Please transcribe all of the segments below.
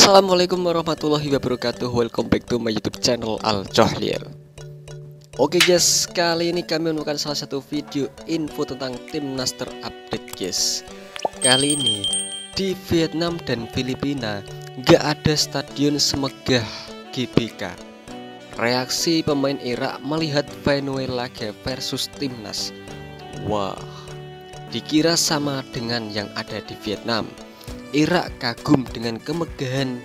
Assalamualaikum warahmatullahi wabarakatuh. Welcome back to my YouTube channel Al Cohlil. Oke guys, kali ini kami menemukan salah satu video info tentang timnas terupdate guys. Kali ini di Vietnam dan Filipina gak ada stadion semegah GBK. Reaksi pemain Irak melihat venue laga versus timnas. Wah, dikira sama dengan yang ada di Vietnam. Irak kagum dengan kemegahan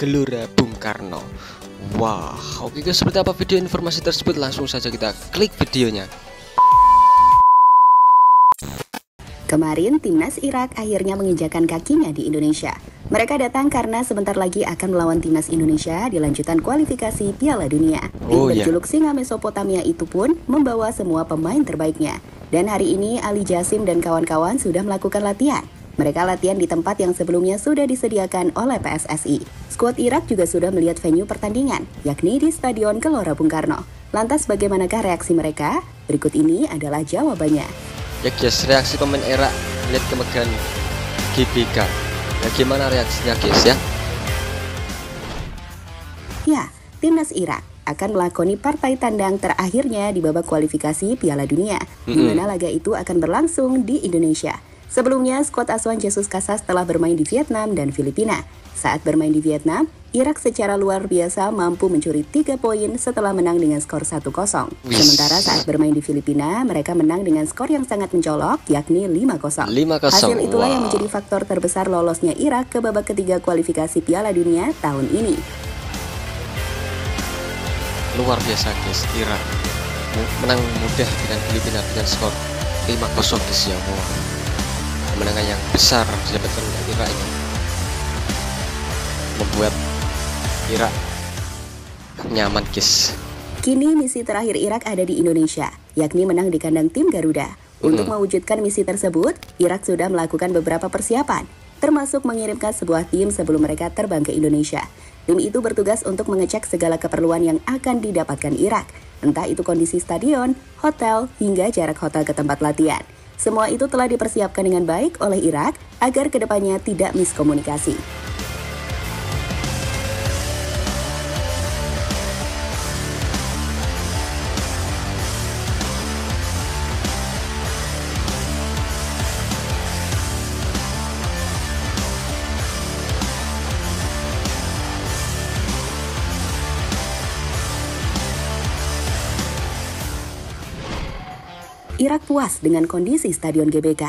Gelora Bung Karno. Wah, oke guys, seperti apa video informasi tersebut? Langsung saja kita klik videonya. Kemarin timnas Irak akhirnya menginjakan kakinya di Indonesia. Mereka datang karena sebentar lagi akan melawan timnas Indonesia di lanjutan kualifikasi Piala Dunia. Tim berjuluk Singa Mesopotamia itu pun membawa semua pemain terbaiknya. Dan hari ini Ali Jasim dan kawan-kawan sudah melakukan latihan. Mereka latihan di tempat yang sebelumnya sudah disediakan oleh PSSI. Skuad Irak juga sudah melihat venue pertandingan, yakni di Stadion Gelora Bung Karno. Lantas bagaimanakah reaksi mereka? Berikut ini adalah jawabannya. Ya guys, reaksi pemain Irak melihat kemegahan GBK. Bagaimana reaksinya guys ya? Ya, timnas Irak akan melakoni partai tandang terakhirnya di babak kualifikasi Piala Dunia, di mana laga itu akan berlangsung di Indonesia. Sebelumnya, skuad asuhan Jesus Casas telah bermain di Vietnam dan Filipina. Saat bermain di Vietnam, Irak secara luar biasa mampu mencuri 3 poin setelah menang dengan skor 1-0. Sementara saat bermain di Filipina, mereka menang dengan skor yang sangat mencolok, yakni 5-0. Hasil itulah yang menjadi faktor terbesar lolosnya Irak ke babak ketiga kualifikasi Piala Dunia tahun ini. Luar biasa guys, Irak menang mudah dengan Filipina dengan skor 5-0 guys ya. Kemenangan yang besar didapatkan oleh Irak ini membuat Irak nyaman guys. Kini misi terakhir Irak ada di Indonesia, yakni menang di kandang tim Garuda. Untuk mewujudkan misi tersebut, Irak sudah melakukan beberapa persiapan, termasuk mengirimkan sebuah tim sebelum mereka terbang ke Indonesia. Tim itu bertugas untuk mengecek segala keperluan yang akan didapatkan Irak, entah itu kondisi stadion, hotel, hingga jarak hotel ke tempat latihan. Semua itu telah dipersiapkan dengan baik oleh Irak agar kedepannya tidak miskomunikasi. Irak puas dengan kondisi Stadion GBK.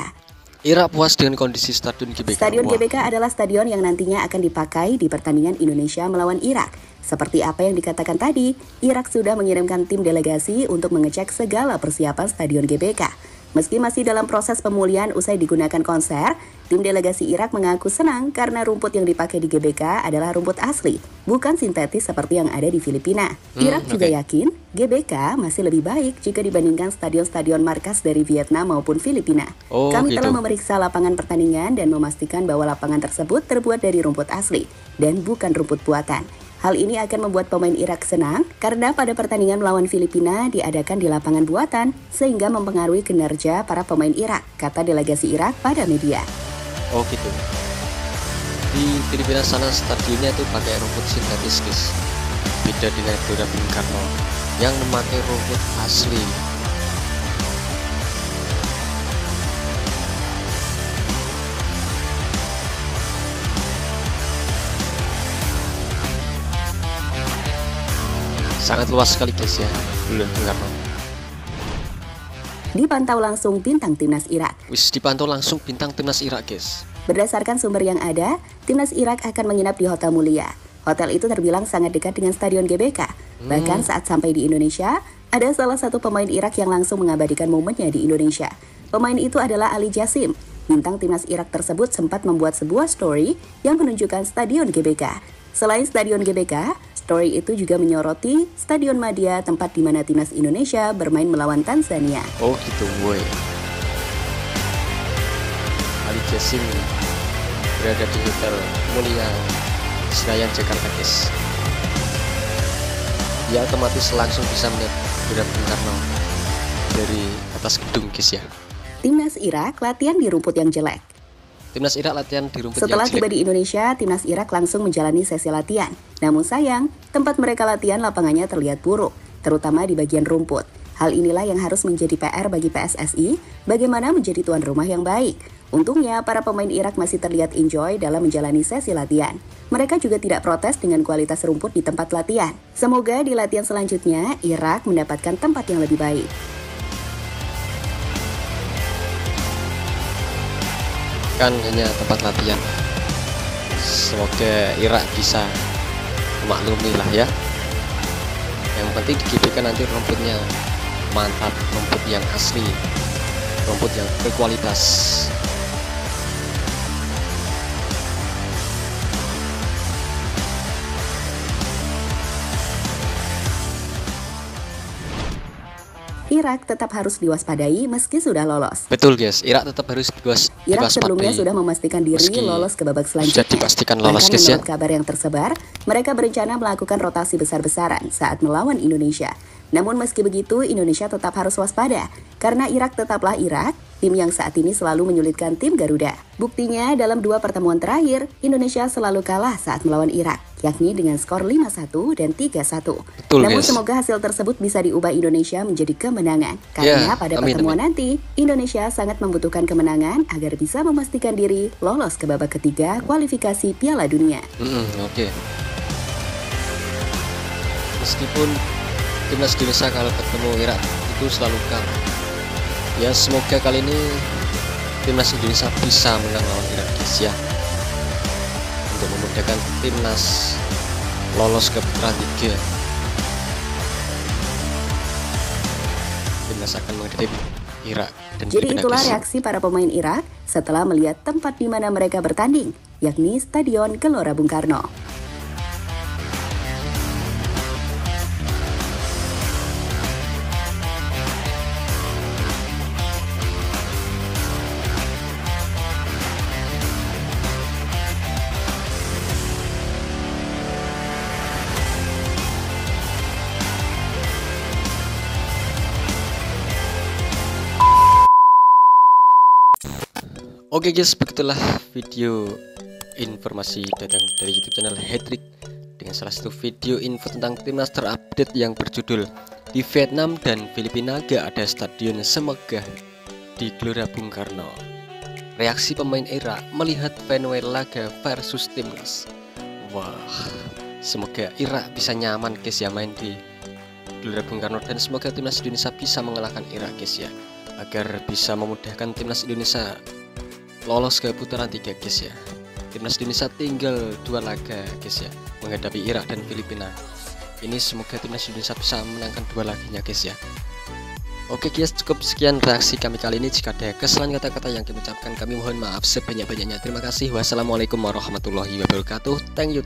Irak puas dengan kondisi Stadion GBK. Stadion GBK adalah stadion yang nantinya akan dipakai di pertandingan Indonesia melawan Irak. Seperti apa yang dikatakan tadi, Irak sudah mengirimkan tim delegasi untuk mengecek segala persiapan Stadion GBK. Meski masih dalam proses pemulihan usai digunakan konser, tim delegasi Irak mengaku senang karena rumput yang dipakai di GBK adalah rumput asli, bukan sintetis seperti yang ada di Filipina. Irak juga yakin GBK masih lebih baik jika dibandingkan stadion-stadion markas dari Vietnam maupun Filipina. Kami telah memeriksa lapangan pertandingan dan memastikan bahwa lapangan tersebut terbuat dari rumput asli dan bukan rumput buatan. Hal ini akan membuat pemain Irak senang karena pada pertandingan melawan Filipina diadakan di lapangan buatan sehingga mempengaruhi kinerja para pemain Irak, kata delegasi Irak pada media. Oh gitu. Di Filipina sana stadionnya itu pakai rumput sintetis guys. Beda dengan Gelora Bung Karno yang memakai rumput asli. Sangat luas sekali guys ya, Gelora Bung Karno. Dipantau langsung bintang timnas Irak. Dipantau langsung bintang timnas Irak guys. Berdasarkan sumber yang ada, timnas Irak akan menginap di Hotel Mulia. Hotel itu terbilang sangat dekat dengan Stadion GBK. Bahkan saat sampai di Indonesia, ada salah satu pemain Irak yang langsung mengabadikan momennya di Indonesia. Pemain itu adalah Ali Jasim. Bintang timnas Irak tersebut sempat membuat sebuah story yang menunjukkan Stadion GBK. Selain Stadion GBK, story itu juga menyoroti Stadion Madia, tempat di mana timnas Indonesia bermain melawan Tanzania. Oh gitu, boy. Ali Jasim berada di Hotel Mulia Senayan, Jakarta guys. Ya otomatis langsung bisa melihat Gelora Bung Karno dari atas gedung guys ya. Timnas Irak latihan di rumput yang jelek. Timnas Irak latihan di rumput Setelah yang tiba jelek. di Indonesia, Timnas Irak langsung menjalani sesi latihan. Namun sayang, tempat mereka latihan lapangannya terlihat buruk, terutama di bagian rumput. Hal inilah yang harus menjadi PR bagi PSSI, bagaimana menjadi tuan rumah yang baik. Untungnya, para pemain Irak masih terlihat enjoy dalam menjalani sesi latihan. Mereka juga tidak protes dengan kualitas rumput di tempat latihan. Semoga di latihan selanjutnya, Irak mendapatkan tempat yang lebih baik. Kan hanya tempat latihan. Semoga Irak bisa memaklumi lah ya. Yang penting di GBK nanti rumputnya mantap, rumput yang asli, rumput yang berkualitas. Irak tetap harus diwaspadai meski sudah lolos. Betul guys, Irak tetap harus Irak sebelumnya sudah memastikan diri meski lolos ke babak sudah selanjutnya. dipastikan lolos Bahkan guys ya. menurut kabar yang tersebar, mereka berencana melakukan rotasi besar-besaran saat melawan Indonesia. Namun meski begitu, Indonesia tetap harus waspada, karena Irak tetaplah Irak, tim yang saat ini selalu menyulitkan tim Garuda. Buktinya, dalam 2 pertemuan terakhir, Indonesia selalu kalah saat melawan Irak, yakni dengan skor 5-1 dan 3-1. Betul, Namun guys. semoga hasil tersebut bisa diubah Indonesia menjadi kemenangan, karena pada amin, pertemuan amin. nanti, Indonesia sangat membutuhkan kemenangan agar bisa memastikan diri lolos ke babak ketiga kualifikasi Piala Dunia. Oke. Meskipun timnas Indonesia kalau ketemu Irak itu selalu kalah. Ya semoga kali ini timnas Indonesia bisa menang lawan Irak guys ya. Untuk memudahkan timnas lolos ke putaran 3. Timnas akan menghadapi Irak dan Jadi Filipina, itulah guys. reaksi para pemain Irak setelah melihat tempat di mana mereka bertanding, yakni Stadion Gelora Bung Karno. Oke guys, begitulah video informasi datang dari YouTube channel Hattrick dengan salah satu video info tentang timnas terupdate yang berjudul di Vietnam dan Filipina gak ada stadion semegah di Gelora Bung Karno. Reaksi pemain Irak melihat venue laga versus timnas. Wah, semoga Irak bisa nyaman guys ya main di Gelora Bung Karno, dan semoga timnas Indonesia bisa mengalahkan Irak guys ya, agar bisa memudahkan timnas Indonesia lolos ke putaran 3 guys ya. Timnas Indonesia tinggal 2 laga guys ya, menghadapi Irak dan Filipina. Ini semoga timnas Indonesia bisa menangkan 2 laganya guys ya. Oke guys, cukup sekian reaksi kami kali ini. Jika ada kesalahan kata-kata yang kami ucapkan, kami mohon maaf sebanyak-banyaknya. Terima kasih. Wassalamualaikum warahmatullahi wabarakatuh. Thank you.